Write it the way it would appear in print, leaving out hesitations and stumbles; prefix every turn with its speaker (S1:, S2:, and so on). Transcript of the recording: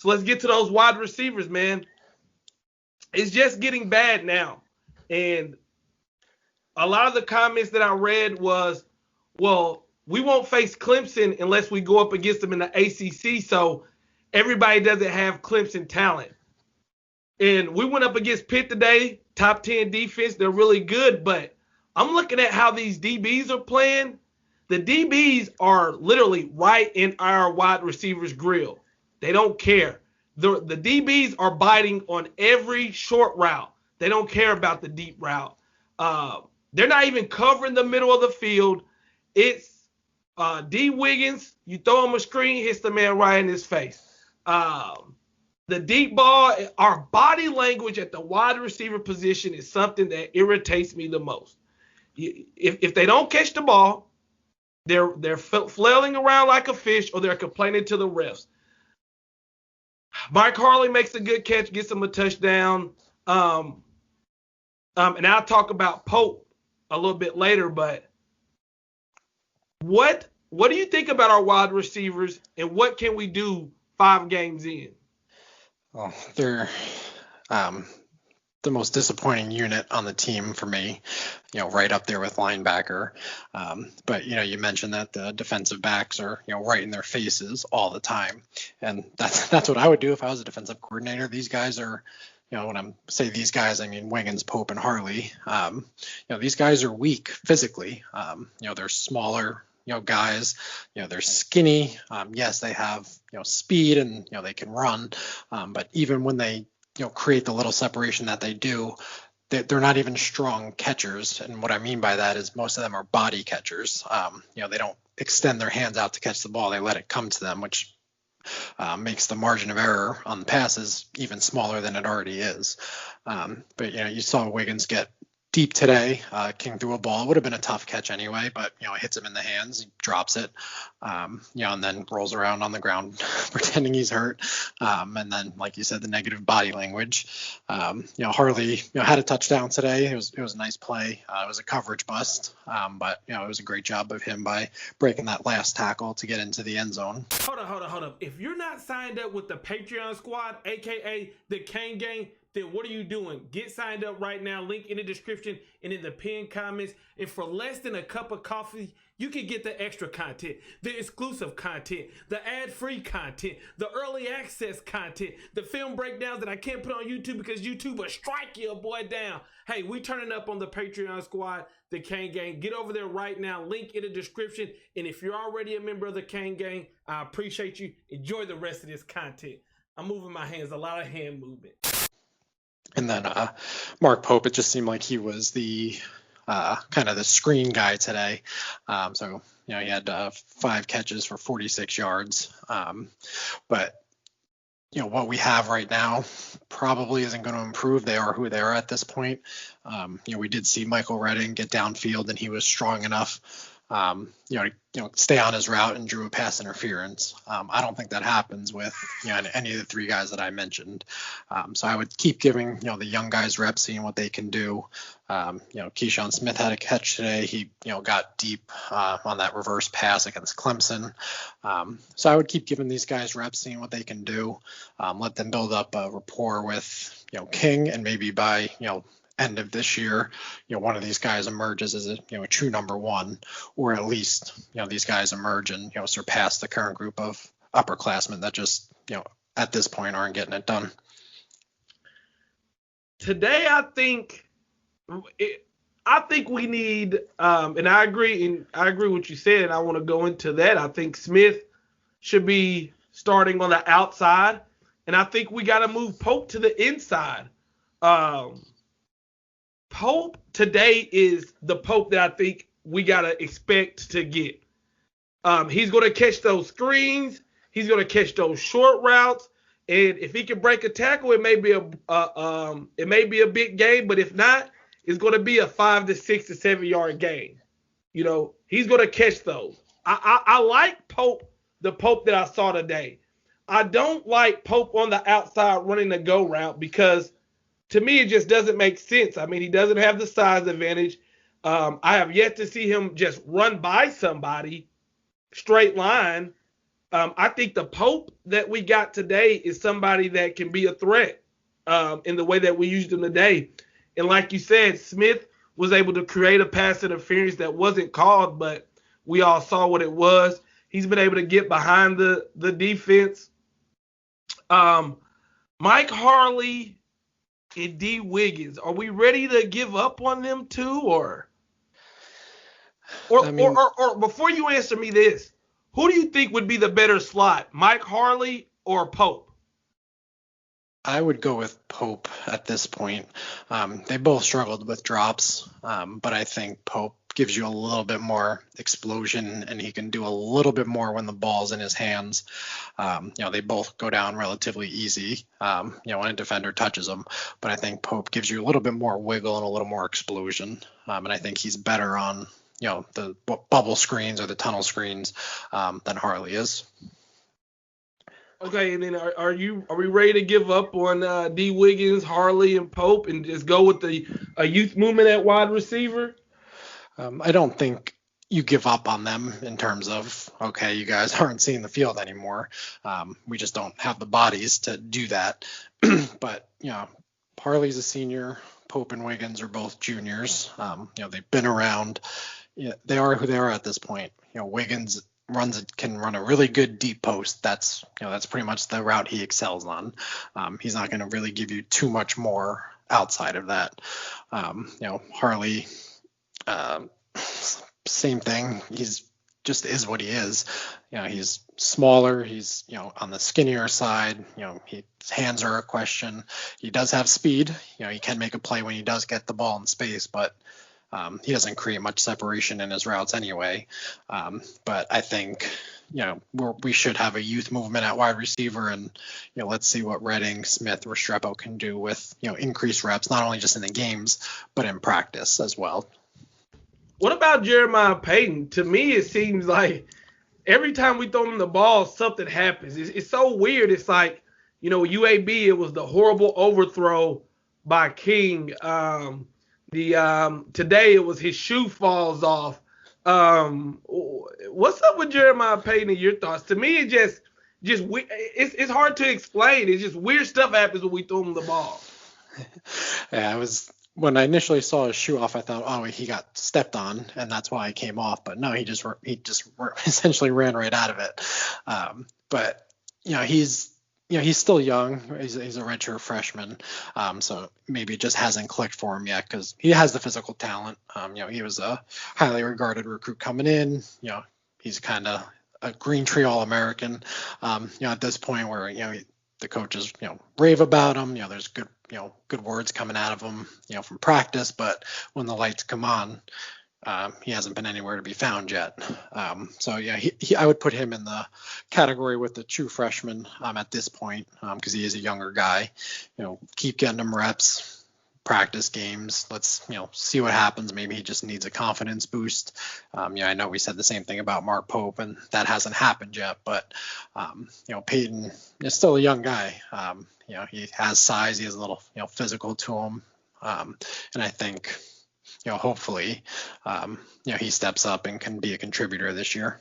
S1: So let's get to those wide receivers, man. It's just getting bad now. And a lot of the comments that I read was, well, we won't face Clemson unless we go up against them in the ACC. So everybody doesn't have Clemson talent. And we went up against Pitt today, top 10 defense. They're really good, but I'm looking at how these DBs are playing. The DBs are literally right in our wide receivers' grill. They don't care. The DBs are biting on every short route. They don't care about the deep route. They're not even covering the middle of the field. It's D. Wiggins. You throw him a screen, hits the man right in his face. The deep ball, our body language at the wide receiver position is something that irritates me the most. If they don't catch the ball, they're flailing around like a fish, or they're complaining to the refs. Mike Harley makes a good catch, gets him a touchdown. And I'll talk about Pope a little bit later, but what do you think about our wide receivers, and what can we do 5 games in?
S2: Well, they're the most disappointing unit on the team for me, right up there with linebacker. But, you mentioned that the defensive backs are, right in their faces all the time. And that's what I would do if I was a defensive coordinator. These guys are, when I say these guys, I mean Wiggins, Pope, and Harley. These guys are weak physically. They're smaller, guys, they're skinny. Yes, they have, speed, and, they can run. But even when they, create the little separation that they do, they're not even strong catchers. And what I mean by that is most of them are body catchers. They don't extend their hands out to catch the ball. They let it come to them, which makes the margin of error on the passes even smaller than it already is. But, you saw Wiggins get deep today. King threw a ball. It would have been a tough catch anyway, but, it hits him in the hands. He drops it, and then rolls around on the ground pretending he's hurt. And then, like you said, the negative body language. Harley, had a touchdown today. It was a nice play. It was a coverage bust, but, it was a great job of him by breaking that last tackle to get into the end zone.
S1: Hold up. If you're not signed up with the Patreon squad, aka the Kane Gang, then what are you doing? Get signed up right now. Link in the description and in the pinned comments. And for less than a cup of coffee, you can get the extra content, the exclusive content, the ad-free content, the early access content, the film breakdowns that I can't put on YouTube because YouTube will strike your boy down. Hey, we turning up on the Patreon squad, the Kane Gang. Get over there right now. Link in the description. And if you're already a member of the Kane Gang, I appreciate you. Enjoy the rest of this content. I'm moving my hands, a lot of hand movement.
S2: And then Mark Pope, it just seemed like he was the kind of the screen guy today. So, he had 5 catches for 46 yards. But, what we have right now probably isn't going to improve. They are who they are at this point. We did see Michael Redding get downfield, and he was strong enough stay on his route and drew a pass interference. I don't think that happens with any of the 3 guys that I mentioned. So I would keep giving the young guys reps, seeing what they can do. Keyshawn Smith had a catch today. He got deep on that reverse pass against Clemson. So I would keep giving these guys reps, seeing what they can do. Let them build up a rapport with King, and maybe by end of this year, one of these guys emerges as a true number 1, or at least these guys emerge and surpass the current group of upperclassmen that just at this point aren't getting it done.
S1: Today, I think we need, and I agree with what you said, and I want to go into that. I think Smith should be starting on the outside, and I think we got to move Pope to the inside. Pope today is the Pope that I think we got to expect to get. He's going to catch those screens. He's going to catch those short routes. And if he can break a tackle, it may be a big game. But if not, it's going to be a 5 to 6 to 7 yard game. He's going to catch those. I like Pope, the Pope that I saw today. I don't like Pope on the outside running the go route because to me, it just doesn't make sense. I mean, he doesn't have the size advantage. I have yet to see him just run by somebody straight line I think the Pope that we got today is somebody that can be a threat in the way that we used him today. And like you said, Smith was able to create a pass interference that wasn't called, but we all saw what it was. He's been able to get behind the defense. Mike Harley and D. Wiggins, are we ready to give up on them too, or
S2: I mean,
S1: before you answer me this, who do you think would be the better slot, Mike Harley or Pope?
S2: I would go with Pope at this point. They both struggled with drops, but I think Pope gives you a little bit more explosion, and he can do a little bit more when the ball's in his hands. They both go down relatively easy, when a defender touches them. But I think Pope gives you a little bit more wiggle and a little more explosion. And I think he's better on, the bubble screens or the tunnel screens than Harley is.
S1: Okay, and then are we ready to give up on D. Wiggins, Harley, and Pope, and just go with a youth movement at wide receiver?
S2: I don't think you give up on them in terms of, okay, you guys aren't seeing the field anymore. We just don't have the bodies to do that. But Harley's a senior. Pope and Wiggins are both juniors. They've been around. They are who they are at this point. Wiggins can run a really good deep post. That's pretty much the route he excels on. He's not going to really give you too much more outside of that. Harley, same thing. He's just is what he is. He's smaller. He's on the skinnier side. His hands are a question. He does have speed. He can make a play when he does get the ball in space, but he doesn't create much separation in his routes anyway. But I think, we should have a youth movement at wide receiver, and, let's see what Redding, Smith, Restrepo can do with, increased reps, not only just in the games, but in practice as well.
S1: What about Jeremiah Payton? To me, it seems like every time we throw him the ball, something happens. It's so weird. It's like, UAB, it was the horrible overthrow by King. Today it was his shoe falls off. What's up with Jeremiah Payton and your thoughts? To me, it's hard to explain. It's just weird stuff happens when we throw him the ball.
S2: Yeah, when I initially saw his shoe off, I thought, oh, he got stepped on, and that's why it came off. But no, he just essentially ran right out of it. But he's still young. He's a redshirt freshman, so maybe it just hasn't clicked for him yet because he has the physical talent. He was a highly regarded recruit coming in. He's kind of a Green Tree All-American. At this point where the coaches rave about him. There's good words coming out of him from practice, but when the lights come on, he hasn't been anywhere to be found yet. I would put him in the category with the true freshman at this point because he is a younger guy. Keep getting him reps, practice games. Let's see what happens. Maybe he just needs a confidence boost. I know we said the same thing about Mark Pope, and that hasn't happened yet. But Peyton is still a young guy. He has size. He has a little physical to him, and I think hopefully he steps up and can be a contributor this year.